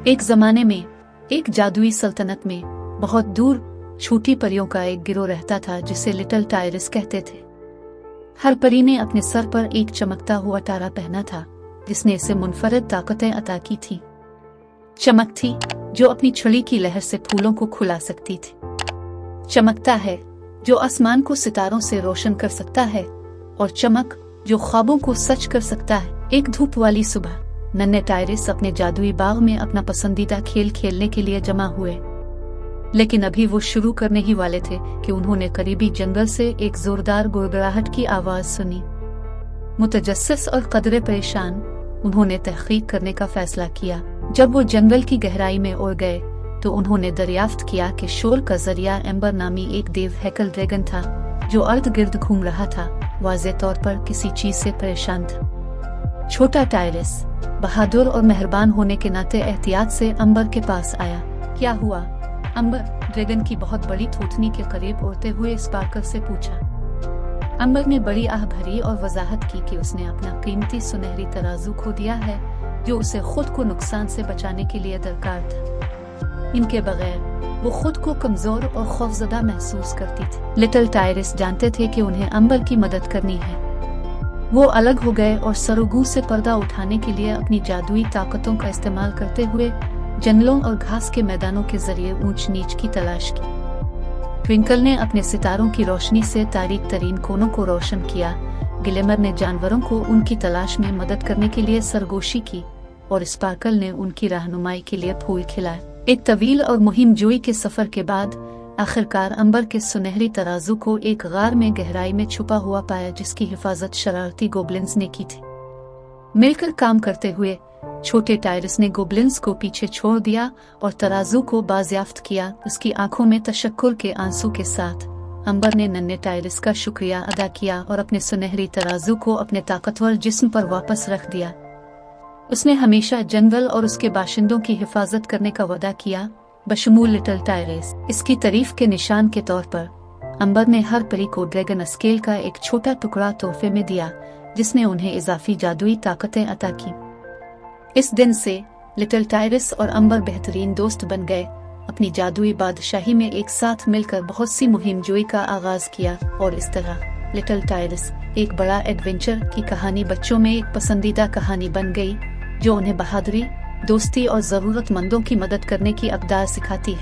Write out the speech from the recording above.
एक जमाने में, एक जादुई सल्तनत में, बहुत दूर छोटी परियों का एक गिरोह रहता था जिसे लिटिल टायरिस कहते थे। हर परी ने अपने सर पर एक चमकता हुआ तारा पहना था जिसने इसे मुनफरद ताकतें अता की थी। चमक थी जो अपनी छड़ी की लहर से फूलों को खुला सकती थी। चमकता है जो आसमान को सितारों से रोशन कर सकता है, और चमक जो ख्वाबों को सच कर सकता है। एक धूप वाली सुबह नन्हे टायरिस अपने जादुई बाग में अपना पसंदीदा खेल खेलने के लिए जमा हुए, लेकिन अभी वो शुरू करने ही वाले थे कि उन्होंने करीबी जंगल से एक जोरदार गुड़गड़ाहट की आवाज सुनी। मुतजस्सिस और कदरे परेशान, उन्होंने तहकीक करने का फैसला किया। जब वो जंगल की गहराई में उड़ गए तो उन्होंने दरियाफ्त किया कि शोर का जरिया एम्बर नामी एक देव हैकल ड्रैगन था जो अर्ध गिर्द घूम रहा था, वाज़े तौर पर किसी चीज से परेशान था। छोटा टायरिस बहादुर और मेहरबान होने के नाते एहतियात से अंबर के पास आया। क्या हुआ? अंबर ड्रैगन की बहुत बड़ी थूथनी के करीब उड़ते हुए स्पार्कल से पूछा। अंबर ने बड़ी आह भरी और वजाहत की कि उसने अपना कीमती सुनहरी तराजू खो दिया है जो उसे खुद को नुकसान से बचाने के लिए दरकार था। इनके बगैर वो खुद को कमजोर और खौफजदा महसूस करती थी। लिटिल टायरिस जानते थे कि उन्हें अंबर की मदद करनी है। वो अलग हो गए और सरोगू से पर्दा उठाने के लिए अपनी जादुई ताकतों का इस्तेमाल करते हुए जंगलों और घास के मैदानों के जरिए ऊंच नीच की तलाश की। ट्विंकल ने अपने सितारों की रोशनी से तारीक तरीन कोनों को रोशन किया। गिलेमर ने जानवरों को उनकी तलाश में मदद करने के लिए सरगोशी की, और स्पार्कल ने उनकी रहनुमाई के लिए फूल खिलाए। एक तवील और मुहिम जोई के सफर के बाद आखिरकार अंबर के सुनहरी तराजू को एक गार में गहराई में छुपा हुआ पाया जिसकी हिफाजत शरारती गोब्लिन्स ने की थी। मिलकर काम करते हुए छोटे टायरिस ने गोब्लिन्स को पीछे छोड़ दिया और तराजू को बाजियाफ्त किया। उसकी आंखों में तशक्कुर के आंसू के साथ अंबर ने नन्हे टायरिस का शुक्रिया अदा किया और अपने सुनहरी तराजू को अपने ताकतवर जिस्म पर वापस रख दिया। उसने हमेशा जंगल और उसके बाशिंदों की हिफाजत करने का वादा किया, बशमूल लिटिल टायरिस। इसकी तारीफ के निशान के तौर पर अंबर ने हर परी को ड्रैगन स्केल का एक छोटा टुकड़ा तोहफे में दिया जिसने उन्हें इजाफी जादुई ताकतें अता की। इस दिन से लिटिल टायरिस और अंबर बेहतरीन दोस्त बन गए। अपनी जादुई बादशाही में एक साथ मिलकर बहुत सी मुहिम जोई का आगाज किया, और इस तरह लिटिल टायरिस एक बड़ा एडवेंचर की कहानी बच्चों में एक पसंदीदा कहानी बन गई जो उन्हें बहादुरी, दोस्ती और जरूरतमंदों की मदद करने की अक़दार सिखाती है।